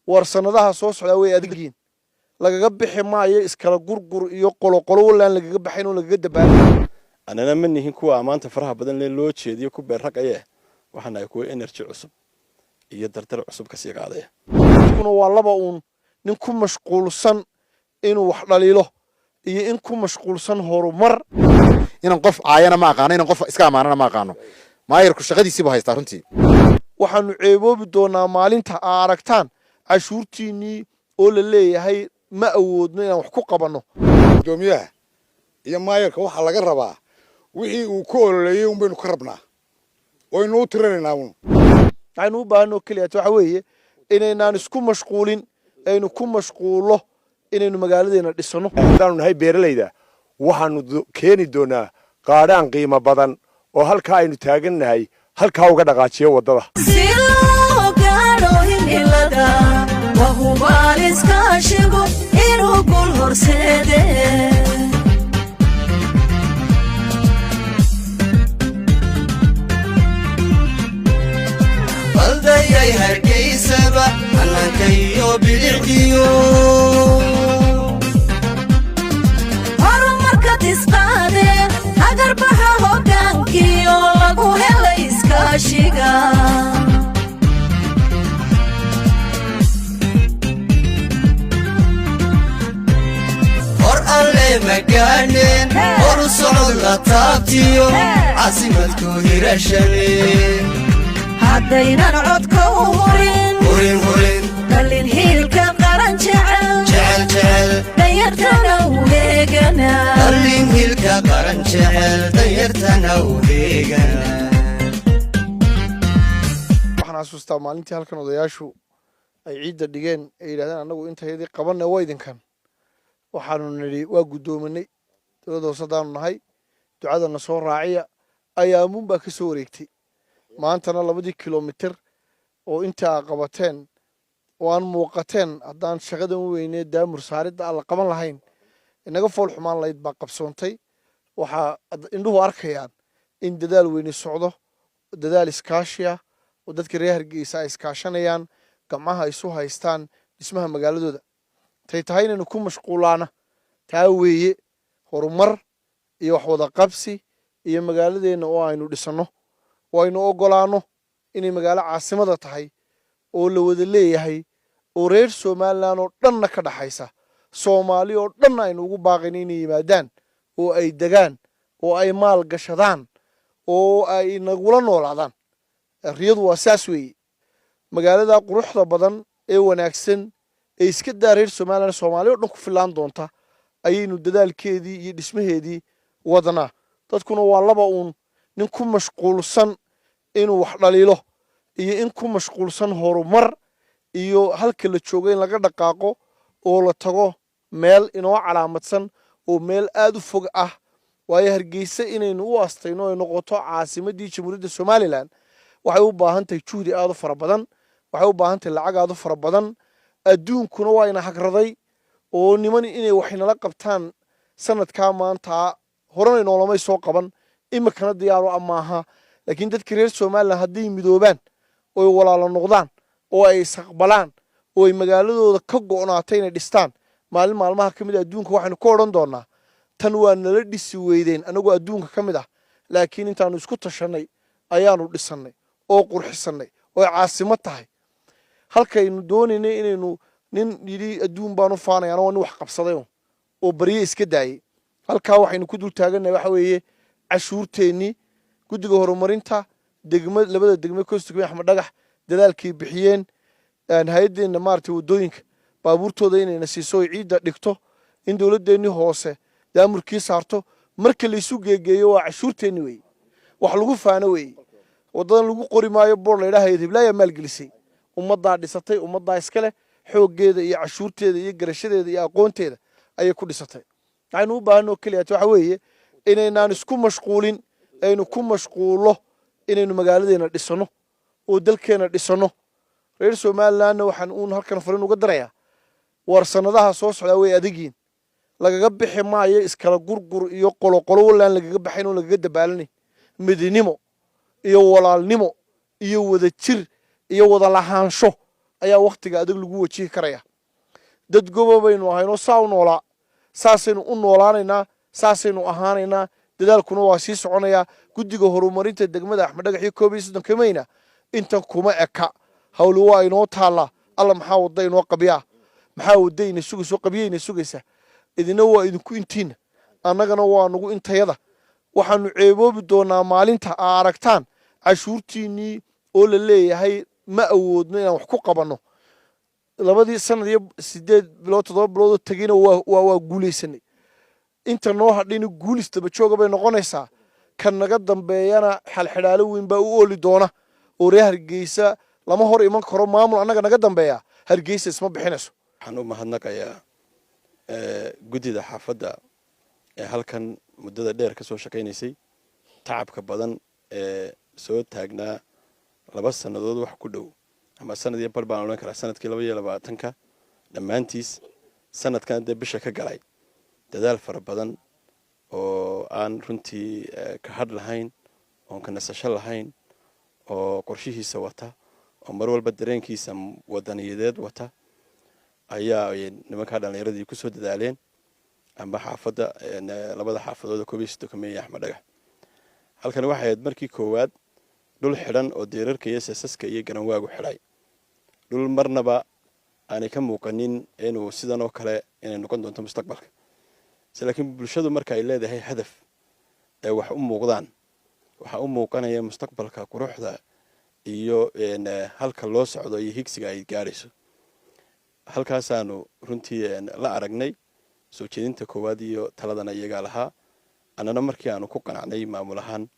warsanadaha soo socda way adigin lagaga bixi maayo iskala gurgur iyo qolo walaan lagaga baxayn oo lagaga dabaalay anana manihin kuwa maanta faraha badan loo jeediyo ku beer raqaye waxana ay ku energy cusub iyo dardar cusub ka sii qaaday kuna waa laba nin ku mashquulsan inuu wax dhaliilo iyo in ku mashquulsan horumar inaan qof aayana ma aqaan inaan qof iska amaanana ma aqaano maayirku shaqadiisiiba haystaa runtii waxaanu ceeboobi doonaa maalinta aragtaan cashuurtiinii oo la leeyahay ma awoodno inaan wax ku qabanno gudoomiyaha iyo maayirka waxa laga rabaa wixii uu ku ololeeyay un baynu ka rabnaa oo inuu tiranaynaa aynu u baahno kaliya waxa weeye inaynaan isku mashquulin aynu ku mashquulo inaynu magaaladeena dhisano haddaanu nahay beeralayda waxaanu keeni doonaa qaadhaan qiimo badan oo halkaa aynu taagannahay halkaa uga dhaqaajiyo waddada baldayay hargeysaba anankayo bilicdiyo horumarka tisqaade agarbaxa hoggaankiyo lagu helay iskaashiga hor alle magaaneen horu socod la taabtiyo caasimadku hirashadeen haddaynan codka u hurin dhalin hiilka qaran jecel danyartana u heegana dhalin hiilka qaran jecel danyartana u heegana waxaan xasuustaa maalintii halkan odayaashu ay ciidda dhigeen ay yidhahdeen annagu intayadii qabanna waa idinkan waxaanu nidhi waa guddoominay dowladda hoose haddaanu nahay ducadana soo raaciya ayaamuun baa ka soo wareegtay maantana 2 kilomitir oo inta qabateen oo aan muuqateen haddaan shaqadan weynee daamur saaridda alla qaban lahayn inaga fool xumaan lahayd baa qabsoontay waxaa indhuhu arkayaan in dadaal weyni socdo dadaal iskaashiya oo dadka reer Hargeysa ay iskaashanayaan gacmaha isu haystaan dhismaha magaaladooda tay tahay inaynu ku mashquulaana taa weeye horumar iyo wax wada qabsi iyo magaaladeena oo aynu dhisano waynu ogolaano inay magaalo caasimada tahay oo la wada leeyahay oo reer Soomaaliland oo dhanna ka dhaxaysa Soomaali oo dhan aynu ugu baaqin inay yimaadaan oo ay degaan oo ay maal gashadaan oo ay nagula noolaadaan riyadu waa saas weeye magaalada quruxda badan ee wanaagsan ee iska daa reer Soomaaliland Soomaali oo dhan ku filaan doonta ayaynu dadaalkeedii iyo dhismaheedii wadnaa dadkuna waa laba nin ku mashquulsan inuu wax dhaliilo iyo in ku mashquulsan horumar iyo halka la joogo in laga dhaqaaqo oo la tago meel inoo calaamadsan oo meel aad u fog ah waayo Hargeysa inaynu u aastayno ay noqoto caasimadii Jamhuuriyadda Soomaaliland waxay u baahan tahay juhdi aad u fara badan waxay u baahan tahay lacag aad u fara badan adduunkuna waa ina hagraday oo niman inay wax inala qabtaan sanadka maanta horena inoolama soo qaban imikana diyaaro amaaha laakiin dadka reer Soomaaliland hadday midoobaan oo walaalo noqdaan oo ay isaqbalaan oo ay magaaladooda ka go'naatay inay dhistaan maalmaha kamid adduunka waxaanu ka oran doonaa tan waa nala dhisi weydeen anagu adduunka kamid ah laakiin intaanu isku tashanay ayaanu dhisanay oo qurxisanay oo caasimad tahay halkaynu doonaynay inaynu nin yiri adduun baanu faanayaan oo nin wax qabsaday oo bariye iska daayay halka waxaynu ku dul taaganahay waxa weeye cashuurteeni guddiga horumarinta labada degmo Koostigay Axmed Dhagax dadaalkii bixiyeen hay'adeena maartay wadooyinka baabuurtooda inay nasiiso ciidda dhigto in dawladeeni hoose daamurkii saarto marka la isu geegeeyo waa cashuurteeni weey wax lagu faano weey wadadan lagu qori maayo boor leeyahay hiblaya maal gelisay ummadda dhisatay ummadda iskale xoogeeda iyo cashuurteeda iyo garashadeeda iyo aqoonteeda ayay ku dhisatay aynu u baahno kaliya waxa weeye inaynaan isku mashquulin aynu ku mashquulo inaynu magaaladeena dhisano oo dalkeena dhisano reer Soomaaliland waxaan halkan fariin uga darayaa warsanadaha soo socda way adigin lagaga bixi maayo iskala gurgur iyo qolo walaan lagaga baxayn oo lagaga dabaalanay midnimo iyo walaalnimo iyo wada jir iyo wada lahaansho ayaa wakhtiga adag lagu wajihi karaya dad goba baynu ahaynoo saa u noolaa saasaynu u noolaanaynaa saasaynu ahaanaynaa dadaalkuna waa sii soconayaa guddiga horumarinta degmada Axmed Dhagax iyo 31 Mayna intan kuma eka hawlu waa inoo taala alla maxaa wada inoo qabiya maxaa wadayna sugayso qabiyayna sugaysa idina waa idinku intiin annagana waa nagu intayada waxaanu ceeboobi doonaa maalinta aragtaan cashuurtiinii oo la leeyahay ma awoodno inaan wax ku qabanno labadii sanad iyo 8 bilood 7 bilood tagina waa guulaysanay inta noo hadhayna guulistaba jooga bay noqonaysaa kan naga dambeeyana xalxidhaalo weyn baa u ooli doona oo reer Hargeysa lama hor iman karo maamul annaga naga dambeeya Hargeysa isma bixinayso waxaan u mahadnaqayaa guddida xaafadda ee halkan muddada dheer ka soo shaqaynaysay tacabka badan ee soo taagnaa 2 sanadood wax ku dhow ama sanad iyo bar baan oran karaa sanadkii 2020 dhammaantiis sanadkan bisha ka galay dadaal fara badan oo aan runtii ka had lahayn oo ka nasasho lahayn oo qorshihiisa wata oo mar walba dareenkiisa wadaniyadeed wata ayaa nimanka dhalinyaradii ku soo dadaaleen amba xaafadda labada xaafadood 31 Mayna iyo Axmed Dhagax halkan waxa ay markii koowaad dhul xidhan oo deerarka iyo sasaska iyo garanwaagu xidhay dhul marnaba aanay ka muuqanin inuu sidan oo kale inay noqon doonto mustaqbalka laakiin bulshadu marka ay leedahay hadaf ay wax u muuqdaan waxa u muuqanaya mustaqbalka quruxda iyo halka loo socdo iyo higsiga ay gaarayso halkaasaanu runtii la aragnay soo jeedinta koowaad iyo taladana iyaga lahaa annana markii aanu ku qanacnay maamulahan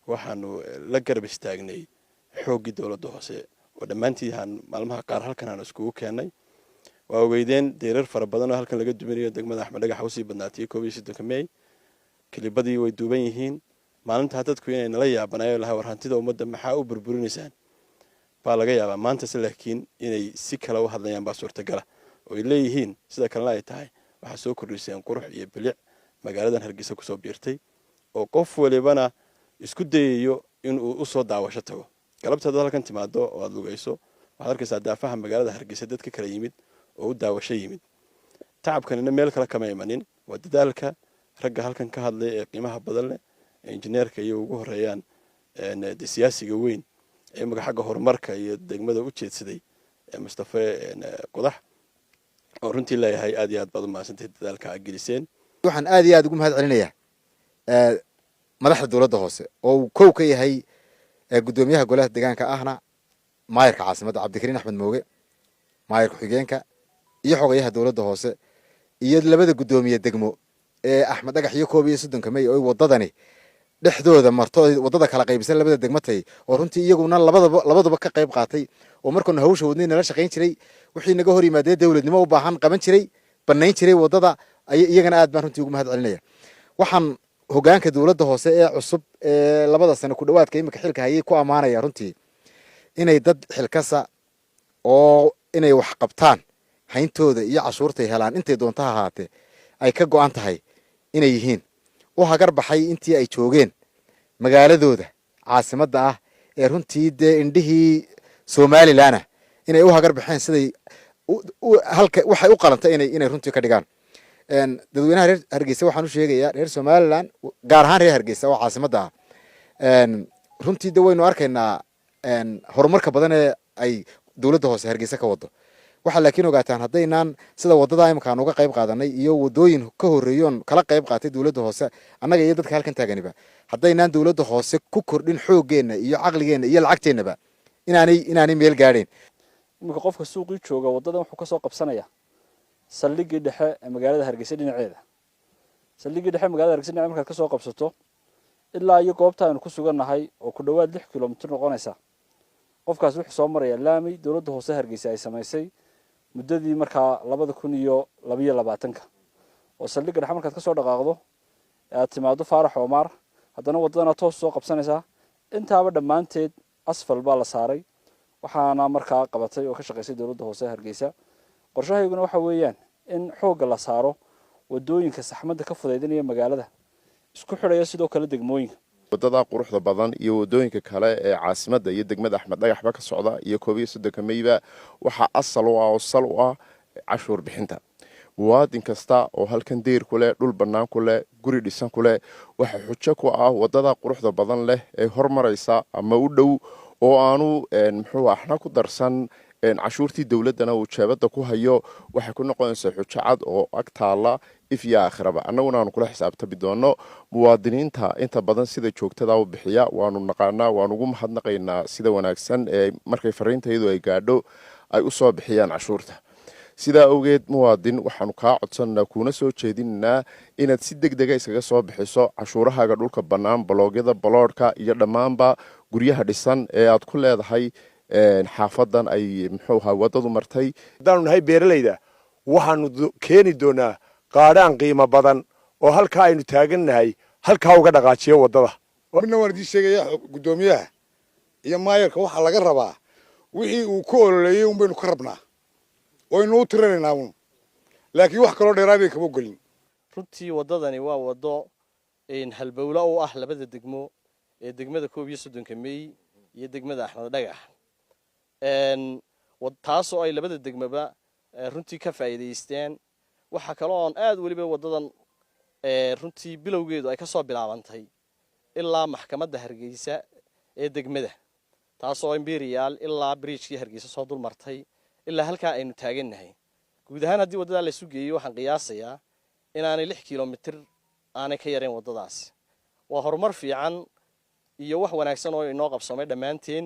waxaanu la garab istaagnay xoogii dawladda hoose oo dhammaantiin maalmaha qaar halkan aan iskugu keenay waa ogeydeen deerar fara badan oo halkan laga duminayo degmada Axmed Dhagax u sii badnaatay 31 May kilibadii way duuban yihiin maalinta dadku inay nala yaabanayo laha warhantida ummadda maxaa u burburinaysaan baa laga yaabaa maanta laakiin inay si kala u hadlayaan baa suurtagal oo ay leeyihiin sida kale ay tahay waxa soo kordhiseen qurux iyo bilic magaaladan Hargeysa ku soo biirtay oo qof walibana isku dayayo in uu u soo daawasho tago galabtada halkan timaado oo aad lugayso waxaad arkaysaa daafaha magaalada Hargeysa dadka kala yimid oo u daawasho yimid tacabkanina meel kale kama imanin waa dadaalka ragga halkan ka hadlay ee qiimaha badan leh injineerka iyo ugu horeeyaan siyaasiga weyn ee magaca horumarka iyo degmada u jeedsaday Mustafa Qodax oo runtii leeyahay aad iyo aad badan maasantay dadaalka ay geliseen waxaan aad iyo aad ugu mahad celinayaa madaxda dawladda hoose oo koow ka yahay gudoomiyaha golaha deegaanka ahna maayirka caasimadda Cabdikariin Axmed Mooge maayirka xigeenka iyo xogayaha dawladda hoose iyo labada gudoomiye degmo ee Axmed Dhagax iyo 31 May oo wadadani dhexdooda marto wadada kala qaybsan labada degmatay oo runtii iyaguna labadaba ka qayb qaatay oo markana hawsha wadnay nala shaqeyn jiray wixii naga hor yimaadeen dawladnimo u baahan qaban jiray banayn jiray wadada iyagana aad baan runtii ugu mahad celinaya waxaan hogaanka dawladda hoose ee cusub ee labada sano ku dhawaadka imika xilka hayay ku amaanaya runtii inay dad xilkasa oo inay wax qabtaan hayntooda iyo cashuurtay helaan intay doonta ahaatee ay ka go'an tahay inay yihiin oo hagar baxay intii ay joogeen magaaladooda caasimadda ah ee runtii indhihii Soomaaliland inay u hagar baxeen siday halka waxay u qalantay inay runtii ka dhigaan dadweynaha reer Hargeysa waxaan u sheegayaa reer Soomaaliland gaar ahaan reer Hargeysa oo caasimadda runtii waynu arkaynaa horumarka badan ee ay dawladda hoose Hargeysa ka wado waxa laakiin ogaataan hadeynaan sida wadada imka aan uga qayb qaadanay iyo wadooyin ka horeeyoon kala qayb qaatay dawladda hoose annaga iyo dadka halkan taaganiba hadeynaan dawladda hoose ku kordhin xoogeena iyo aqligeena iyo lacagteenaba inaanay meel gaadheen imka qofka suuqii jooga wadadan wuxuu ka soo qabsanaya saldhigii dhexe ee magaalada Hargeysa dhinaceeda saldhigii dhexe magaalada Hargeysa dhinaceeda markaad ka soo qabsato ilaa iyo goobta aynu ku sugannahay oo ku dhawaad 6 kiiloomitir noqonaysa qofkaas wuxuu soo maraya laami dawladda hoose Hargeysa ay samaysay muddadii markaa 2022 oo saldhigga dhexe markaad ka soo dhaqaaqdo aad timaado Faarax Omar haddana wadadana toos soo qabsanaysa intaaba dhammaanteed asfal baa la saaray waxaana markaa qabatay oo ka shaqeysay dawladda hoose Hargeysa qorshahayguna waxa weeyaan in xoogga la saaro wadooyinka saxmadda ka fudaydinaya magaalada isku xidhaya sidoo kale degmooyinka wadada quruxda badan iyo wadooyinka kale ee caasimadda iyo degmada Axmed Dhagaxba ka socda iyo 31 Mayba waxa asal u ah oo sal u ah cashuur bixinta muwaadin kasta oo halkan deer ku leh dhul banaan ku leh guri dhisan ku leh waxa xujo ku ah wadada quruxda badan leh ee hormaraysa ama u dhow oo aanu muxuu ahna ku darsan cashuurtii dawladana uu jeebada ku hayo waxa ku noqonaysa xujo cad oo agtaala ifya akhraba annaguna aanu kula xisaabtami doono muwaadiniinta inta badan sida joogtada u bixiya waanu naqaanaa waanu ugu mahadnaqaynaa sida wanaagsan ee markay fariintaydu ay gaadho ay u soo bixiyaan cashuurta sidaa awgeed muwaadin waxaanu kaa codsanaa kuna soo jeedinaa inaad si degdega iskaga soo bixiso cashuurahaaga dhulka bannaan baloogyada baloodhka iyo dhammaanba guryaha dhisan ee aad ku leedahay xaafadan ay muxuu ahaa wadadu martay haddaanu nahay beeralayda waxaanu keeni doonaa qaadhaan qiimo badan oo halkaa aynu taagannahay halkaa uga dhaqaajiyo waddada midna waan idiin sheegaya guddoomiyaha iyo maayarka waxaa laga rabaa wixii uu ku ololeeyey un baynu ka rabnaa waynu u tiranaynaa un laakiin wax kaloo dheeraabay kama gelin runtii waddadani waa waddo halbowla u ah labada degmo ee degmada 31 May iyo degmada Axmed Dhagax taasoo ay labada degmaba runtii ka faa'iideysteen waxa kale oo aad waliba wadadan runtii bilowgeedu ay ka soo bilaabantay ilaa maxkamadda Hargeysa ee degmada taasoo Imperial ilaa bridge-kii Hargeysa soo dul martay ilaa halka aynu taagannahay guud ahaan haddii wadada la isu geeyo waxaan qiyaasayaa inaanay 6 kiiloomitir aanay ka yareen wadadaas waa horumar fiican iyo wax wanaagsan oo inoo qabsamay dhammaanteen